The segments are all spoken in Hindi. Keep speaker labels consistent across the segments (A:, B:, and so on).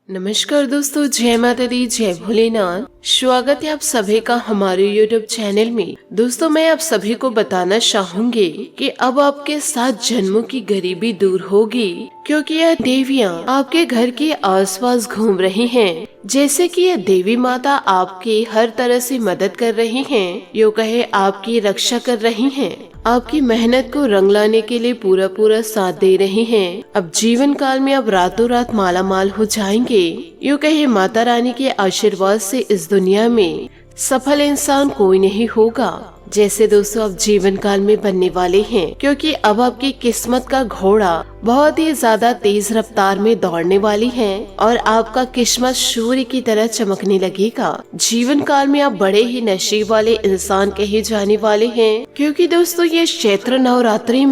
A: नमस्कार दोस्तों, जय माता दी, जय भोलेनाथ। स्वागत है आप सभी का हमारे YouTube चैनल में। दोस्तों, मैं आप सभी को बताना चाहूंगी कि अब आपके 7 जन्मों की गरीबी दूर होगी, क्योंकि यह देवियाँ आपके घर के आसपास घूम रही हैं। जैसे कि यह देवी माता आपकी हर तरह से मदद कर रही हैं, यूँ कहे आपकी रक्षा कर रही हैं, आपकी मेहनत को रंग लाने के लिए पूरा पूरा साथ दे रही हैं। अब जीवन काल में अब रातों रात माला माल हो जाएंगे। यूँ कहे माता रानी के आशीर्वाद से इस दुनिया में सफल इंसान कोई नहीं होगा जैसे दोस्तों अब जीवन काल में बनने वाले हैं, क्योंकि अब आपकी किस्मत का घोड़ा बहुत ही ज्यादा तेज रफ्तार में दौड़ने वाली है और आपका किस्मत सूर्य की तरह चमकने लगेगा। जीवन काल में आप बड़े ही नसीब वाले इंसान कहे जाने वाले हैं, क्योंकि दोस्तों ये क्षेत्र नवरात्रि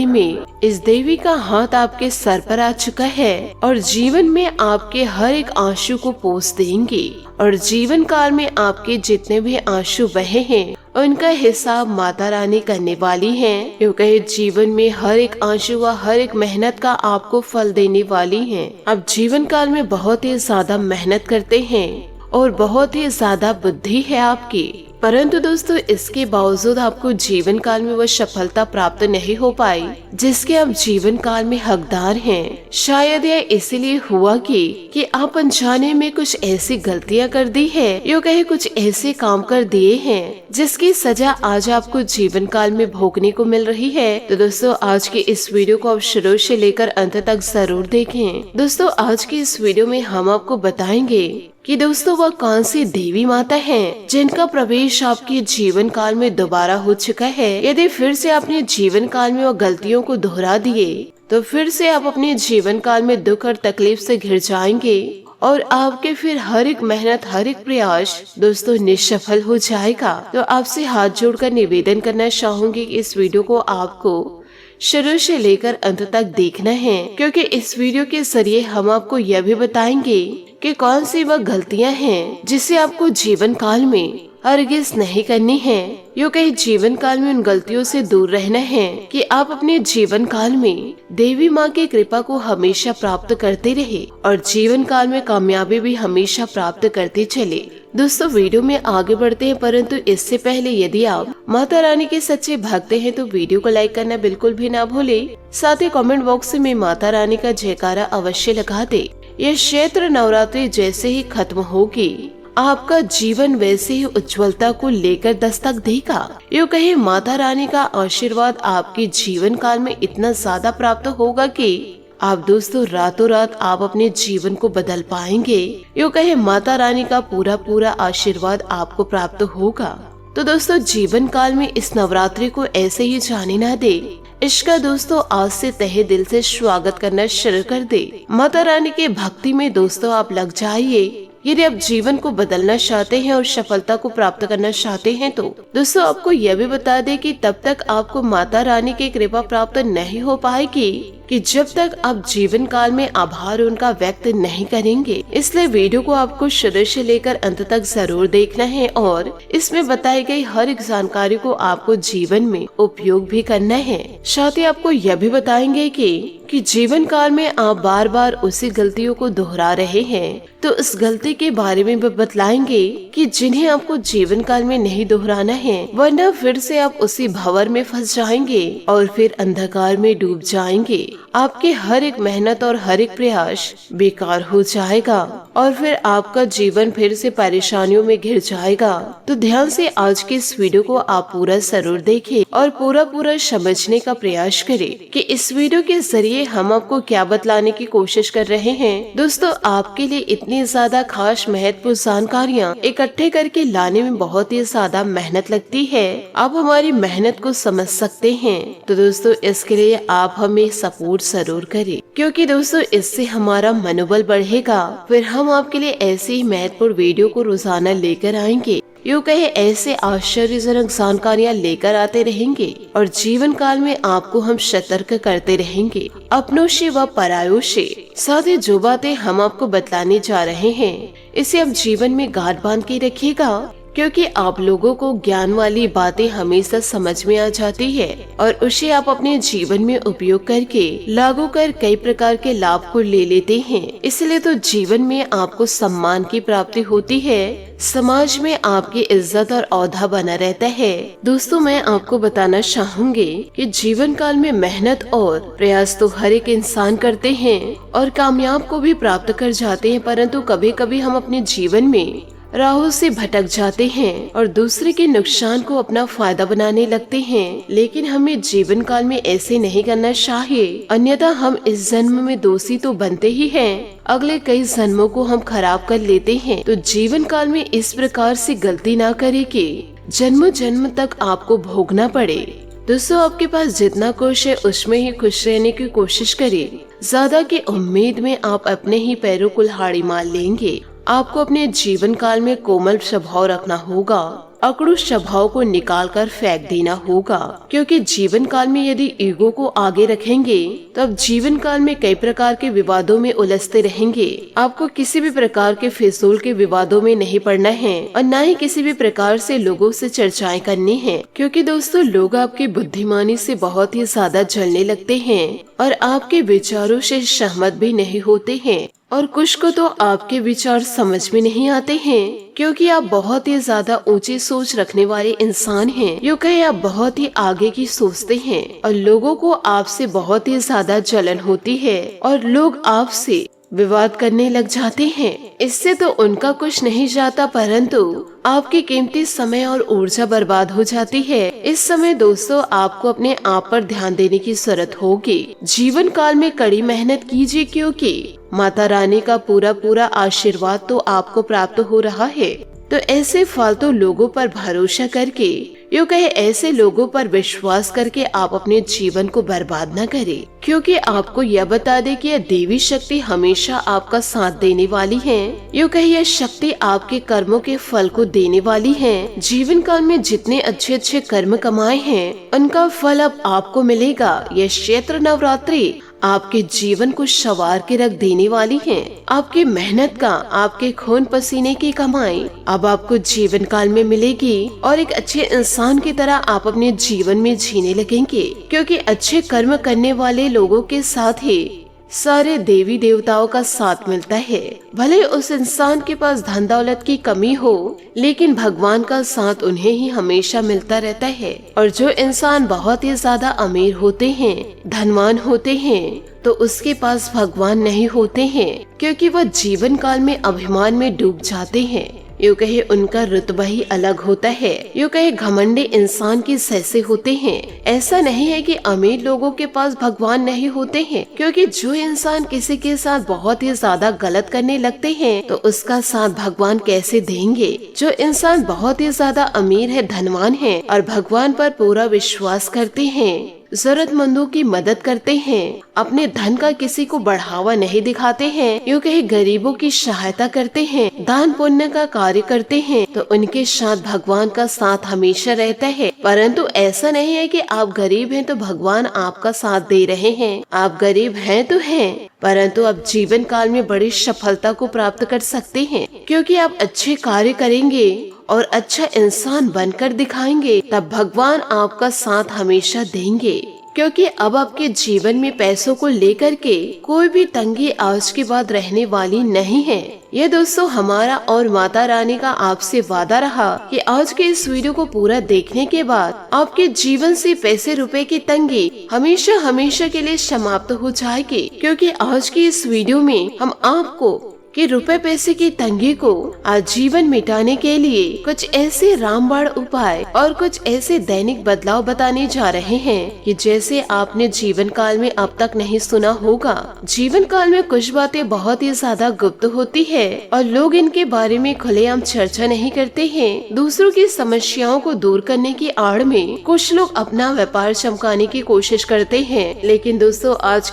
A: में इस देवी का हाथ आपके सर पर आ चुका है और जीवन में आपके हर एक आंसू को पोंछ देंगे और जीवन काल में आपके जितने भी आंसू बहे हैं उनका हिसाब माता रानी करने वाली हैं। यूँ कहे जीवन में हर एक आंसू व हर एक मेहनत का आपको फल देने वाली हैं। अब जीवन काल में बहुत ही ज्यादा मेहनत करते हैं और बहुत ही ज्यादा बुद्धि है आपकी, परंतु दोस्तों इसके बावजूद आपको जीवन काल में वह सफलता प्राप्त नहीं हो पाई जिसके आप जीवन काल में हकदार हैं। शायद यह इसलिए हुआ कि आप अनजाने में कुछ ऐसी गलतियां कर दी है, यूँ कहे कुछ ऐसे काम कर दिए हैं जिसकी सजा आज आपको जीवन काल में भोगने को मिल रही है। तो दोस्तों आज की इस वीडियो को आप शुरू से लेकर अंत तक जरूर देखें। दोस्तों आज की इस वीडियो में हम आपको बताएंगे कि दोस्तों वह कौन सी देवी माता हैं जिनका प्रवेश आपके जीवन काल में दोबारा हो चुका है। यदि फिर से आपने जीवन काल में वह गलतियों को दोहरा दिए तो फिर से आप अपने जीवन काल में दुख और तकलीफ से घिर जाएंगे और आपके फिर हर एक मेहनत हर एक प्रयास दोस्तों निष्सफल हो जाएगा। तो आपसे हाथ जोड़कर निवेदन करना चाहूंगी कि इस वीडियो को आपको शुरू से लेकर अंत तक देखना है, क्योंकि इस वीडियो के जरिए हम आपको यह भी बताएंगे कि कौन सी वह गलतियां हैं जिसे आपको जीवन काल में हरगिज नहीं करनी है। यूँ कहीं जीवन काल में उन गलतियों से दूर रहना है कि आप अपने जीवन काल में देवी माँ की कृपा को हमेशा प्राप्त करते रहे और जीवन काल में कामयाबी भी हमेशा प्राप्त करते चले। दोस्तों वीडियो में आगे बढ़ते हैं, परंतु इससे पहले यदि आप माता रानी के सच्चे भक्त हैं तो वीडियो को लाइक करना बिल्कुल भी ना भूले। साथ ही कमेंट बॉक्स में माता रानी का जयकारा अवश्य लगा दे। यह क्षेत्र नवरात्रि जैसे ही खत्म होगी आपका जीवन वैसे ही उज्ज्वलता को लेकर दस्तक देगा। यूँ कहे माता रानी का आशीर्वाद आपके जीवन काल में इतना ज्यादा प्राप्त होगा कि आप दोस्तों रातों रात आप अपने जीवन को बदल पाएंगे। यूँ कहे माता रानी का पूरा पूरा आशीर्वाद आपको प्राप्त होगा। तो दोस्तों जीवन काल में इस नवरात्रि को ऐसे ही जाने ना दे। इसका दोस्तों आज से तहे दिल से स्वागत करना शुरू कर दे। माता रानी के भक्ति में दोस्तों आप लग जाइए। यदि आप जीवन को बदलना चाहते हैं और सफलता को प्राप्त करना चाहते हैं तो दोस्तों आपको यह भी बता दें कि तब तक आपको माता रानी की कृपा प्राप्त नहीं हो पाएगी कि जब तक आप जीवन काल में आभार उनका व्यक्त नहीं करेंगे। इसलिए वीडियो को आपको शुरू से लेकर अंत तक जरूर देखना है और इसमें बताई गई हर एक जानकारी को आपको जीवन में उपयोग भी करना है। साथ ही आपको यह भी बताएंगे कि जीवन काल में आप बार बार उसी गलतियों को दोहरा रहे हैं, तो इस गलती के बारे में भी बतलाएंगे कि जिन्हें आपको जीवन काल में नहीं दोहराना है, वरना फिर से आप उसी भंवर में फंस जाएंगे और फिर अंधकार में डूब जाएंगे। आपके हर एक मेहनत और हर एक प्रयास बेकार हो जाएगा और फिर आपका जीवन फिर से परेशानियों में घिर जाएगा। तो ध्यान से आज की इस वीडियो को आप पूरा जरूर देखें और पूरा समझने का प्रयास करें कि इस वीडियो के जरिए हम आपको क्या बतलाने की कोशिश कर रहे हैं। दोस्तों आपके लिए इतनी ज्यादा खास महत्वपूर्ण जानकारियाँ इकट्ठे करके लाने में बहुत ही ज्यादा मेहनत लगती है। आप हमारी मेहनत को समझ सकते हैं, तो दोस्तों इसके लिए आप हमें सपोर्ट जरूर करें, क्योंकि दोस्तों इससे हमारा मनोबल बढ़ेगा। फिर हम आपके लिए ऐसी ही महत्वपूर्ण वीडियो को रोजाना लेकर आएंगे। यूँ कहे ऐसे आश्चर्यजनक जानकारियाँ लेकर आते रहेंगे और जीवन काल में आपको हम सतर्क करते रहेंगे अपनों से व परायों से। साथ ही जो बातें हम आपको बतलाने जा रहे हैं इसे आप जीवन में गांठ बांध के रखिएगा, क्योंकि आप लोगों को ज्ञान वाली बातें हमेशा समझ में आ जाती है और उसे आप अपने जीवन में उपयोग करके लागू कर कई प्रकार के लाभ को ले लेते हैं। इसलिए तो जीवन में आपको सम्मान की प्राप्ति होती है, समाज में आपकी इज्जत और औधा बना रहता है। दोस्तों, मैं आपको बताना चाहूंगी कि जीवन काल में मेहनत और प्रयास तो हर एक इंसान करते हैं और कामयाब को भी प्राप्त कर जाते हैं, परंतु कभी कभी हम अपने जीवन में राहों से भटक जाते हैं और दूसरे के नुकसान को अपना फायदा बनाने लगते हैं। लेकिन हमें जीवन काल में ऐसे नहीं करना चाहिए, अन्यथा हम इस जन्म में दोषी तो बनते ही हैं, अगले कई जन्मों को हम खराब कर लेते हैं। तो जीवन काल में इस प्रकार से गलती ना करे कि जन्म जन्म तक आपको भोगना पड़े। दोस्तों, आपके पास जितना कुछ है उसमें ही खुश रहने की कोशिश करें। ज्यादा की उम्मीद में आप अपने ही पैरों कुल्हाड़ी मार लेंगे। आपको अपने जीवन काल में कोमल स्वभाव रखना होगा, अकड़ू स्वभाव को निकाल कर फेंक देना होगा, क्योंकि जीवन काल में यदि ईगो को आगे रखेंगे तो अब जीवन काल में कई प्रकार के विवादों में उलझते रहेंगे। आपको किसी भी प्रकार के फिजूल के विवादों में नहीं पड़ना है और न ही किसी भी प्रकार से लोगों से चर्चाएं करनी है, क्योंकि दोस्तों लोग आपकी बुद्धिमानी से बहुत ही ज्यादा जलने लगते हैं और आपके विचारों से सहमत भी नहीं होते हैं और कुछ को तो आपके विचार समझ में नहीं आते हैं, क्योंकि आप बहुत ही ज्यादा ऊंची सोच रखने वाले इंसान हैं। यूँ कहे आप बहुत ही आगे की सोचते हैं और लोगों को आपसे बहुत ही ज्यादा जलन होती है और लोग आपसे विवाद करने लग जाते हैं। इससे तो उनका कुछ नहीं जाता, परंतु आपकी कीमती समय और ऊर्जा बर्बाद हो जाती है। इस समय दोस्तों आपको अपने आप पर ध्यान देने की जरूरत होगी। जीवन काल में कड़ी मेहनत कीजिए, क्योंकि माता रानी का पूरा पूरा आशीर्वाद तो आपको प्राप्त हो रहा है। तो ऐसे फालतू लोगों पर भरोसा करके, यूँ कहे ऐसे लोगों पर विश्वास करके आप अपने जीवन को बर्बाद न करें, क्योंकि आपको यह बता दे कि यह देवी शक्ति हमेशा आपका साथ देने वाली है। यूँ कहे यह शक्ति आपके कर्मों के फल को देने वाली है। जीवन काल में जितने अच्छे अच्छे कर्म कमाए हैं उनका फल अब आपको मिलेगा। यह चैत्र नवरात्रि आपके जीवन को संवार के रख देने वाली है। आपकी मेहनत का, आपके खून पसीने की कमाई अब आपको जीवन काल में मिलेगी और एक अच्छे इंसान की तरह आप अपने जीवन में जीने लगेंगे, क्योंकि अच्छे कर्म करने वाले लोगों के साथ ही सारे देवी देवताओं का साथ मिलता है। भले उस इंसान के पास धन दौलत की कमी हो, लेकिन भगवान का साथ उन्हें ही हमेशा मिलता रहता है। और जो इंसान बहुत ही ज्यादा अमीर होते हैं, धनवान होते हैं, तो उसके पास भगवान नहीं होते हैं, क्योंकि वह जीवन काल में अभिमान में डूब जाते हैं। यूँ कहे उनका रुतबा ही अलग होता है। यूँ कहे घमंडी इंसान की जैसे होते हैं। ऐसा नहीं है कि अमीर लोगों के पास भगवान नहीं होते हैं, क्योंकि जो इंसान किसी के साथ बहुत ही ज्यादा गलत करने लगते हैं तो उसका साथ भगवान कैसे देंगे। जो इंसान बहुत ही ज्यादा अमीर है, धनवान है और भगवान पर पूरा विश्वास करते हैं, जरूरतमंदों की मदद करते हैं, अपने धन का किसी को बढ़ावा नहीं दिखाते हैं, यूँ कहे गरीबों की सहायता करते हैं, दान पुण्य का कार्य करते हैं, तो उनके साथ भगवान का साथ हमेशा रहता है। परंतु ऐसा नहीं है कि आप गरीब हैं तो भगवान आपका साथ दे रहे हैं। आप गरीब हैं तो हैं, परंतु आप जीवन काल में बड़ी सफलता को प्राप्त कर सकते हैं, क्योंकि आप अच्छे कार्य करेंगे और अच्छा इंसान बनकर दिखाएंगे, तब भगवान आपका साथ हमेशा देंगे। क्योंकि अब आपके जीवन में पैसों को लेकर के कोई भी तंगी आज के बाद रहने वाली नहीं है। ये दोस्तों हमारा और माता रानी का आपसे वादा रहा कि आज के इस वीडियो को पूरा देखने के बाद आपके जीवन से पैसे रुपए की तंगी हमेशा हमेशा के लिए समाप्त हो जाएगी। क्योंकि आज की इस वीडियो में हम आपको कि रुपए पैसे की तंगी को आजीवन मिटाने के लिए कुछ ऐसे रामबाण उपाय और कुछ ऐसे दैनिक बदलाव बताने जा रहे हैं कि जैसे आपने जीवन काल में अब तक नहीं सुना होगा। जीवन काल में कुछ बातें बहुत ही ज्यादा गुप्त होती है और लोग इनके बारे में खुलेआम चर्चा नहीं करते हैं। दूसरों की समस्याओं को दूर करने की आड़ में कुछ लोग अपना व्यापार चमकाने की कोशिश करते हैं। लेकिन दोस्तों आज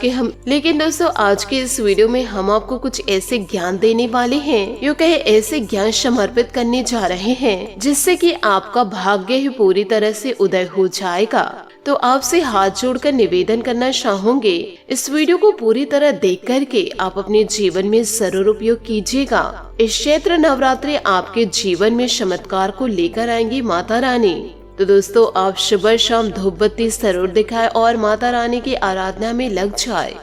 A: के इस वीडियो में हम आपको कुछ ऐसे ज्ञान देने वाले हैं, यूँ कहे ऐसे ज्ञान समर्पित करने जा रहे हैं जिससे कि आपका भाग्य ही पूरी तरह से उदय हो जाएगा। तो आपसे हाथ जोड़कर निवेदन करना चाहूंगे, इस वीडियो को पूरी तरह देख करके आप अपने जीवन में जरूर उपयोग कीजिएगा। इस चैत्र नवरात्रि आपके जीवन में चमत्कार को लेकर आएंगी माता रानी। तो दोस्तों, आप सुबह शाम धूप बत्ती जरूर दिखाएं और माता रानी की आराधना में लग जाए।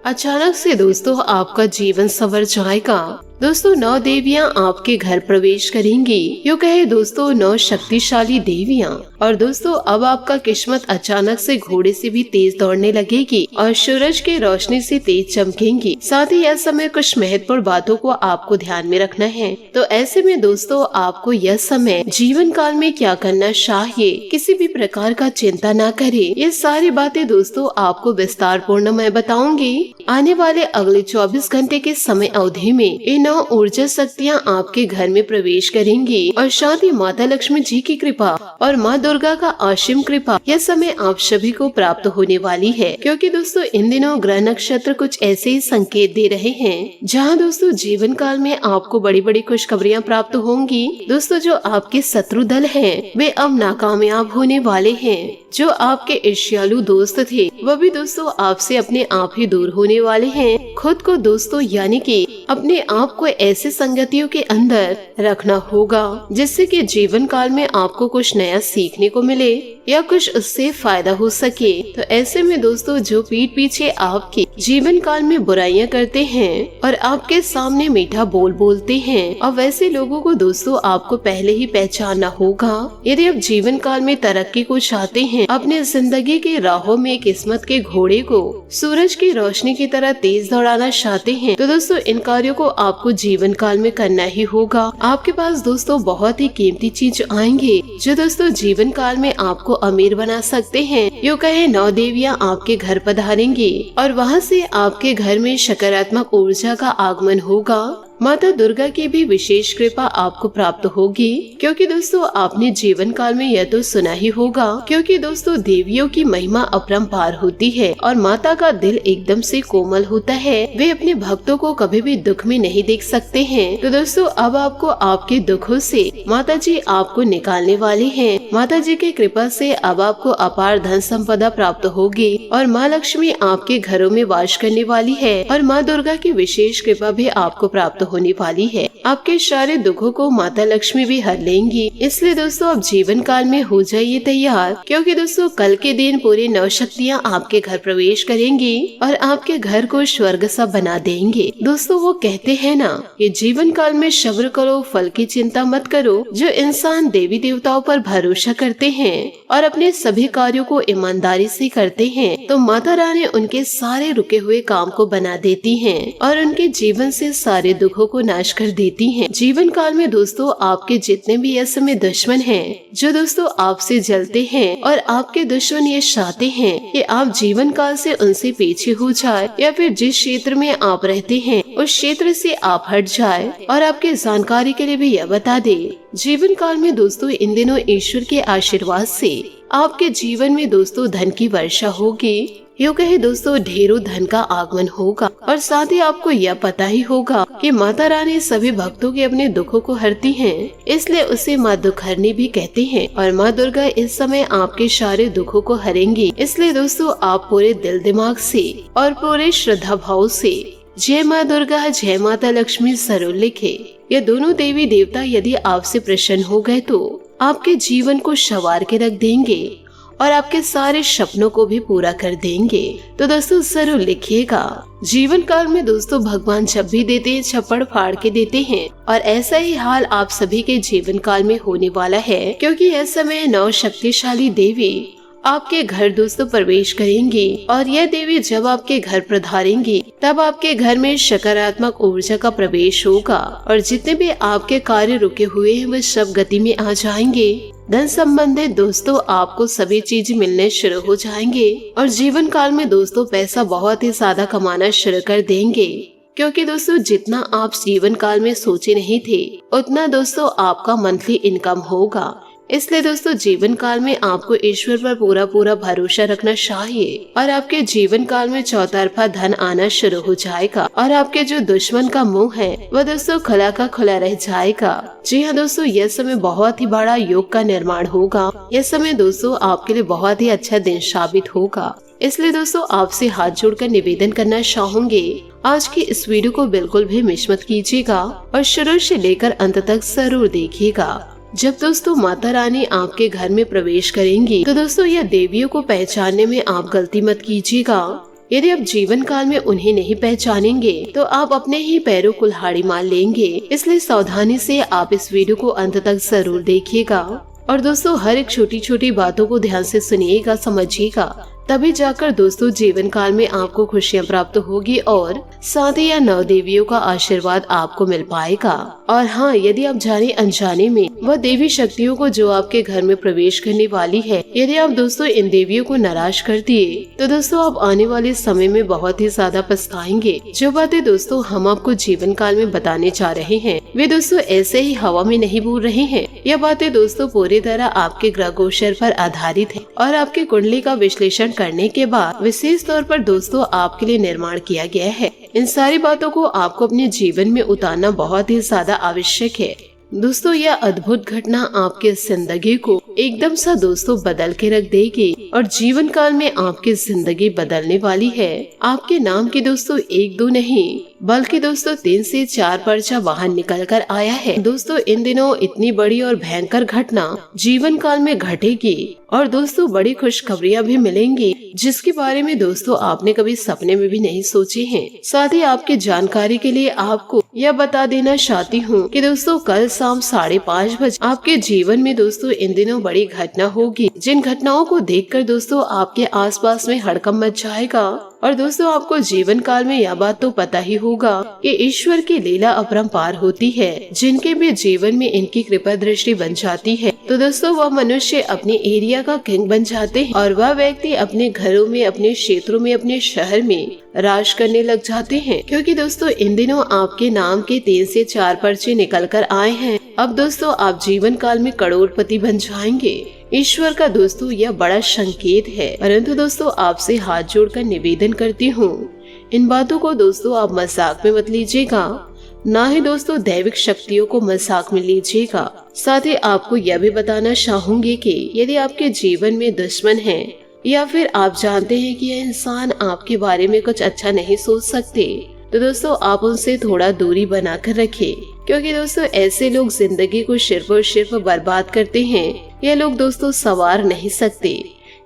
A: अचानक से दोस्तों आपका जीवन संवर जाएगा। दोस्तों, 9 देवियां आपके घर प्रवेश करेंगी। यूँ कहे दोस्तों 9 शक्तिशाली देवियां। और दोस्तों अब आपका किस्मत अचानक से घोड़े से भी तेज दौड़ने लगेगी और सूरज की रोशनी से तेज चमकेंगी। साथ ही यह समय कुछ महत्वपूर्ण बातों को आपको ध्यान में रखना है। तो ऐसे में दोस्तों आपको यह समय जीवन काल में क्या करना चाहिए, किसी भी प्रकार का चिंता न करे। ये सारी बातें दोस्तों आपको विस्तार पूर्ण मैं बताऊंगी। आने वाले अगले 24 घंटे के समय अवधि में ये 9 ऊर्जा शक्तियाँ आपके घर में प्रवेश करेंगी और साथ ही माता लक्ष्मी जी की कृपा और माँ दुर्गा का असीम कृपा यह समय आप सभी को प्राप्त होने वाली है। क्योंकि दोस्तों इन दिनों ग्रह नक्षत्र कुछ ऐसे ही संकेत दे रहे हैं जहाँ दोस्तों जीवन काल में आपको बड़ी बड़ी खुशखबरियाँ प्राप्त होंगी। दोस्तों जो आपके शत्रु दल हैं वे अब नाकामयाब होने वाले हैं। जो आपके ईर्ष्यालु दोस्त थे वह भी दोस्तों आपसे अपने आप ही दूर होने वाले हैं। खुद को दोस्तों यानी कि अपने आप को ऐसे संगतियों के अंदर रखना होगा जिससे कि जीवन काल में आपको कुछ नया सीखने को मिले या कुछ उससे फायदा हो सके। तो ऐसे में दोस्तों जो पीठ पीछे आपके जीवन काल में बुराइयां करते हैं और आपके सामने मीठा बोल बोलते हैं, और वैसे लोगों को दोस्तों आपको पहले ही पहचानना होगा। यदि आप जीवन काल में तरक्की को चाहते हैं, अपने जिंदगी के राहों में किस्मत के घोड़े को सूरज की रोशनी की तरह तेज दौड़ाना चाहते हैं, तो दोस्तों इन कार्यों को आपको जीवन काल में करना ही होगा। आपके पास दोस्तों बहुत ही कीमती चीज आएंगे जो दोस्तों जीवन काल में आपको अमीर बना सकते हैं। यूँ कहे 9 देवियां आपके घर पधारेंगी और वहाँ से आपके घर में सकारात्मक ऊर्जा का आगमन होगा। माता दुर्गा की भी विशेष कृपा आपको प्राप्त होगी। क्योंकि दोस्तों आपने जीवन काल में यह तो सुना ही होगा, क्योंकि दोस्तों देवियों की महिमा अपरंपार होती है और माता का दिल एकदम से कोमल होता है। वे अपने भक्तों को कभी भी दुख में नहीं देख सकते हैं। तो दोस्तों अब आपको आपके दुखों से माता जी आपको निकालने वाली है। माता जी की कृपा से अब आपको अपार धन संपदा प्राप्त होगी और माँ लक्ष्मी आपके घरों में वास करने वाली है और माँ दुर्गा की विशेष कृपा भी आपको प्राप्त होने वाली है। आपके सारे दुखों को माता लक्ष्मी भी हर लेंगी। इसलिए दोस्तों अब जीवन काल में हो जाइए तैयार, क्योंकि दोस्तों कल के दिन पूरी 9 शक्तियाँ आपके घर प्रवेश करेंगी और आपके घर को स्वर्ग सा बना देंगे। दोस्तों वो कहते हैं ना कि जीवन काल में सब्र करो, फल की चिंता मत करो। जो इंसान देवी देवताओं पर भरोसा करते हैं और अपने सभी कार्यों को ईमानदारी से करते हैं, तो माता रानी उनके सारे रुके हुए काम को बना देती है और उनके जीवन से सारे दुखों को नाश कर देती हैं। जीवन काल में दोस्तों आपके जितने भी ऐसे में दुश्मन हैं, जो दोस्तों आपसे जलते हैं और आपके दुश्मन ये चाहते हैं कि आप जीवन काल से उनसे पीछे हो जाए या फिर जिस क्षेत्र में आप रहते हैं उस क्षेत्र से आप हट जाए। और आपके जानकारी के लिए भी यह बता दे, जीवन काल में दोस्तों इन दिनों ईश्वर के आशीर्वाद से आपके जीवन में दोस्तों धन की वर्षा होगी। यूँ कहे दोस्तों ढेरों धन का आगमन होगा और साथ ही आपको यह पता ही होगा कि माता रानी सभी भक्तों के अपने दुखों को हरती हैं, इसलिए उसे माँ दुखहरनी भी कहते हैं। और माँ दुर्गा इस समय आपके सारे दुखों को हरेंगी। इसलिए दोस्तों आप पूरे दिल दिमाग से और पूरे श्रद्धा भाव से जय माँ दुर्गा, जय माता लक्ष्मी जरूर लिखे। ये दोनों देवी देवता यदि आपसे प्रसन्न हो गए तो आपके जीवन को संवार के रख देंगे और आपके सारे सपनों को भी पूरा कर देंगे। तो दोस्तों जरूर लिखिएगा। जीवन काल में दोस्तों भगवान जब भी देते हैं छप्पड़ फाड़ के देते हैं और ऐसा ही हाल आप सभी के जीवन काल में होने वाला है, क्योंकि इस समय 9 शक्तिशाली देवी आपके घर दोस्तों प्रवेश करेंगी और यह देवी जब आपके घर पधारेंगी तब आपके घर में सकारात्मक ऊर्जा का प्रवेश होगा और जितने भी आपके कार्य रुके हुए हैं वे सब गति में आ जाएंगे। धन संबंधित दोस्तों आपको सभी चीज मिलने शुरू हो जाएंगे और जीवन काल में दोस्तों पैसा बहुत ही ज्यादा कमाना शुरू कर देंगे। क्योंकि दोस्तों जितना आप जीवन काल में सोचे नहीं थे उतना दोस्तों आपका मंथली इनकम होगा। इसलिए दोस्तों जीवन काल में आपको ईश्वर पर पूरा पूरा भरोसा रखना चाहिए और आपके जीवन काल में चौतरफा धन आना शुरू हो जाएगा और आपके जो दुश्मन का मुंह है वह दोस्तों खुला का खुला रह जाएगा। जी हाँ दोस्तों, यह समय बहुत ही बड़ा योग का निर्माण होगा। यह समय दोस्तों आपके लिए बहुत ही अच्छा दिन साबित होगा। इसलिए दोस्तों आपसे हाथ जोड़कर निवेदन करना चाहूंगे, आज की इस वीडियो को बिल्कुल भी मिस मत कीजिएगा और शुरू से लेकर अंत तक जरूर देखिएगा। जब दोस्तों माता रानी आपके घर में प्रवेश करेंगी तो दोस्तों यह देवियों को पहचानने में आप गलती मत कीजिएगा। यदि आप जीवन काल में उन्हें नहीं पहचानेंगे तो आप अपने ही पैरों कुल्हाड़ी मार लेंगे। इसलिए सावधानी से आप इस वीडियो को अंत तक जरूर देखिएगा और दोस्तों हर एक छोटी छोटी बातों को ध्यान से सुनिएगा, समझिएगा, तभी जाकर दोस्तों जीवन काल में आपको खुशियां प्राप्त होगी और साथ ही यह नौ देवियों का आशीर्वाद आपको मिल पाएगा। और हाँ, यदि आप जाने अनजाने में वह देवी शक्तियों को जो आपके घर में प्रवेश करने वाली है, यदि आप दोस्तों इन देवियों को नाराज कर दिए तो दोस्तों आप आने वाले समय में बहुत ही ज्यादा पछताएंगे। जो बातें दोस्तों हम आपको जीवन काल में बताने जा रहे हैं वे दोस्तों ऐसे ही हवा में नहीं बोल रहे हैं। यह बातें दोस्तों पूरी तरह आपके ग्रह गोचर पर आधारित है और आपकी कुंडली का विश्लेषण करने के बाद विशेष तौर पर दोस्तों आपके लिए निर्माण किया गया है। इन सारी बातों को आपको अपने जीवन में उतारना बहुत ही ज्यादा आवश्यक है। दोस्तों यह अद्भुत घटना आपके जिंदगी को एकदम सा दोस्तों बदल के रख देगी और जीवन काल में आपकी जिंदगी बदलने वाली है। आपके नाम के दोस्तों 1-2 नहीं बल्कि दोस्तों 3 से 4 पर्चा बाहर निकल कर आया है। दोस्तों इन दिनों इतनी बड़ी और भयंकर घटना जीवन काल में घटेगी और दोस्तों बड़ी खुशखबरियां भी मिलेंगी जिसके बारे में दोस्तों आपने कभी सपने में भी नहीं सोचे हैं। साथ ही आपकी जानकारी के लिए आपको यह बता देना चाहती हूँ कि दोस्तों कल शाम 5:30 बजे आपके जीवन में दोस्तों इन दिनों बड़ी घटना होगी, जिन घटनाओं को देखकर दोस्तों आपके आसपास में हड़कंप मच जाएगा। और दोस्तों आपको जीवन काल में यह बात तो पता ही होगा कि ईश्वर की लीला अपरंपार होती है, जिनके भी जीवन में इनकी कृपा दृष्टि बन जाती है तो दोस्तों वह मनुष्य अपने एरिया का किंग बन जाते हैं और वह व्यक्ति अपने घरों में, अपने क्षेत्रों में, अपने शहर में राज करने लग जाते हैं। क्योंकि दोस्तों इन दिनों आपके नाम के 3 से 4 पर्चे निकल कर आए हैं। अब दोस्तों आप जीवन काल में करोड़पति बन जाएंगे। ईश्वर का दोस्तों यह बड़ा संकेत है, परंतु दोस्तों आपसे हाथ जोड़कर निवेदन करती हूँ, इन बातों को दोस्तों आप मजाक में मत लीजिएगा, ना ही दोस्तों दैविक शक्तियों को मजाक में लीजिएगा। साथ ही आपको यह भी बताना चाहूंगी कि यदि आपके जीवन में दुश्मन है या फिर आप जानते हैं कि यह इंसान आपके बारे में कुछ अच्छा नहीं सोच सकते तो दोस्तों आप उनसे थोड़ा दूरी बनाकर रखें। क्योंकि दोस्तों ऐसे लोग जिंदगी को सिर्फ और सिर्फ बर्बाद करते हैं। ये लोग दोस्तों सवार नहीं सकते।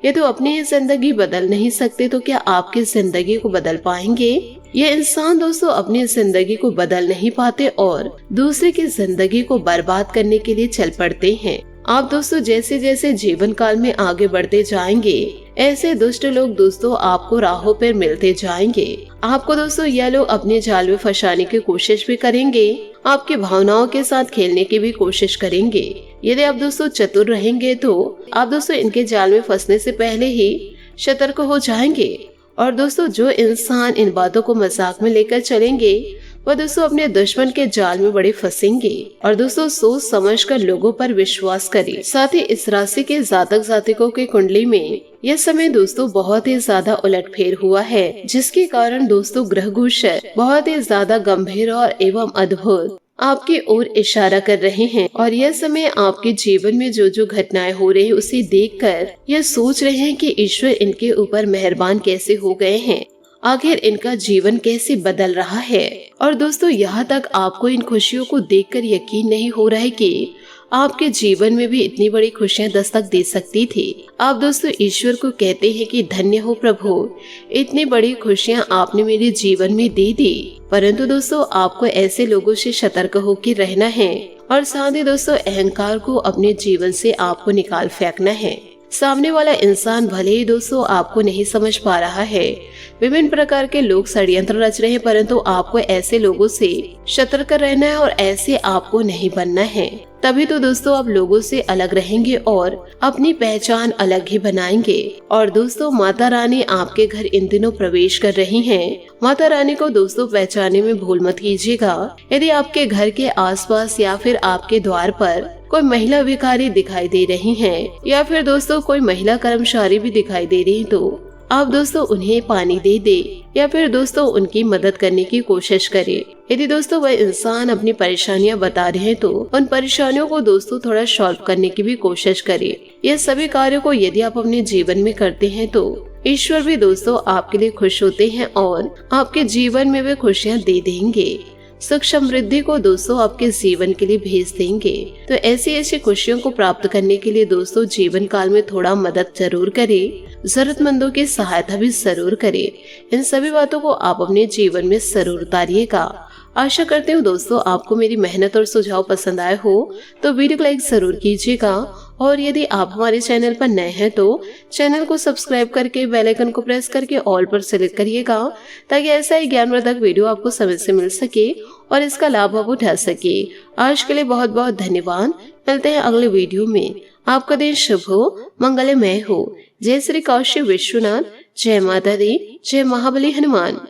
A: ये तो अपनी ही जिंदगी बदल नहीं सकते तो क्या आपकी जिंदगी को बदल पाएंगे? ये इंसान दोस्तों अपनी जिंदगी को बदल नहीं पाते और दूसरे की जिंदगी को बर्बाद करने के लिए चल पड़ते हैं। आप दोस्तों जैसे जैसे जीवन काल में आगे बढ़ते जाएंगे ऐसे दुष्ट लोग दोस्तों आपको राहों पर मिलते जाएंगे। आपको दोस्तों यह लोग अपने जाल में फंसाने की कोशिश भी करेंगे, आपकी भावनाओं के साथ खेलने की भी कोशिश करेंगे। यदि आप दोस्तों चतुर रहेंगे तो आप दोस्तों इनके जाल में फंसने से पहले ही सतर्क हो जाएंगे। और दोस्तों जो इंसान इन बातों को मजाक में लेकर चलेंगे वह दोस्तों अपने दुश्मन के जाल में बड़े फंसेंगे। और दोस्तों सोच समझकर लोगों पर विश्वास करें। साथ ही इस राशि के जातक जातिकों की कुंडली में यह समय दोस्तों बहुत ही ज्यादा उलटफेर हुआ है, जिसके कारण दोस्तों ग्रह गोचर बहुत ही ज्यादा गंभीर और एवं अद्भुत आपकी ओर इशारा कर रहे हैं। और यह समय आपके जीवन में जो जो घटनाएं हो रही है उसे देखकर यह सोच रहे हैं कि ईश्वर इनके ऊपर मेहरबान कैसे हो गए हैं, आखिर इनका जीवन कैसे बदल रहा है। और दोस्तों यहाँ तक आपको इन खुशियों को देखकर यकीन नहीं हो रहा है कि आपके जीवन में भी इतनी बड़ी खुशियां दस्तक दे सकती थी। आप दोस्तों ईश्वर को कहते हैं कि धन्य हो प्रभु, इतनी बड़ी खुशियां आपने मेरे जीवन में दे दी। परंतु दोस्तों आपको ऐसे लोगों से सतर्क होकर रहना है और साथ ही दोस्तों अहंकार को अपने जीवन से आपको निकाल फेंकना है। सामने वाला इंसान भले ही दोस्तों आपको नहीं समझ पा रहा है, विभिन्न प्रकार के लोग षड्यंत्र रच रहे हैं, परंतु आपको ऐसे लोगों से सतर्क रहना है और ऐसे आपको नहीं बनना है। तभी तो दोस्तों आप लोगों से अलग रहेंगे और अपनी पहचान अलग ही बनाएंगे। और दोस्तों माता रानी आपके घर इन दिनों प्रवेश कर रही हैं। माता रानी को दोस्तों पहचानने में भूल मत कीजिएगा। यदि आपके घर के आसपास या फिर आपके द्वार पर कोई महिला भिखारी दिखाई दे रही हैं या फिर दोस्तों कोई महिला कर्मचारी भी दिखाई दे रही, तो आप दोस्तों उन्हें पानी दे दे या फिर दोस्तों उनकी मदद करने की कोशिश करें। यदि दोस्तों वह इंसान अपनी परेशानियां बता रहे हैं तो उन परेशानियों को दोस्तों थोड़ा सॉल्व करने की भी कोशिश करें। यह सभी कार्यों को यदि आप अपने जीवन में करते हैं तो ईश्वर भी दोस्तों आपके लिए खुश होते हैं और आपके जीवन में वे खुशियाँ दे देंगे। सुख समृद्धि को दोस्तों आपके जीवन के लिए भेज देंगे। तो ऐसी खुशियों को प्राप्त करने के लिए दोस्तों जीवन काल में थोड़ा मदद जरूर करें, जरूरतमंदों की सहायता भी जरूर करें। इन सभी बातों को आप अपने जीवन में जरूर उतारिएगा। आशा करते हूँ दोस्तों आपको मेरी मेहनत और सुझाव पसंद आए हो तो वीडियो को लाइक जरूर कीजिएगा और यदि आप हमारे चैनल पर नए हैं तो चैनल को सब्सक्राइब करके बेल आइकन को प्रेस करके ऑल पर सेलेक्ट करिएगा ताकि ऐसा ही ज्ञानवर्धक वीडियो आपको समय से मिल सके और इसका लाभ आप उठा सके। आज के लिए बहुत बहुत धन्यवाद। मिलते हैं अगले वीडियो में। आपका दिन शुभ हो, मंगलमय हो। जय श्री काशी विश्वनाथ, जय माता दी, जय महाबली हनुमान।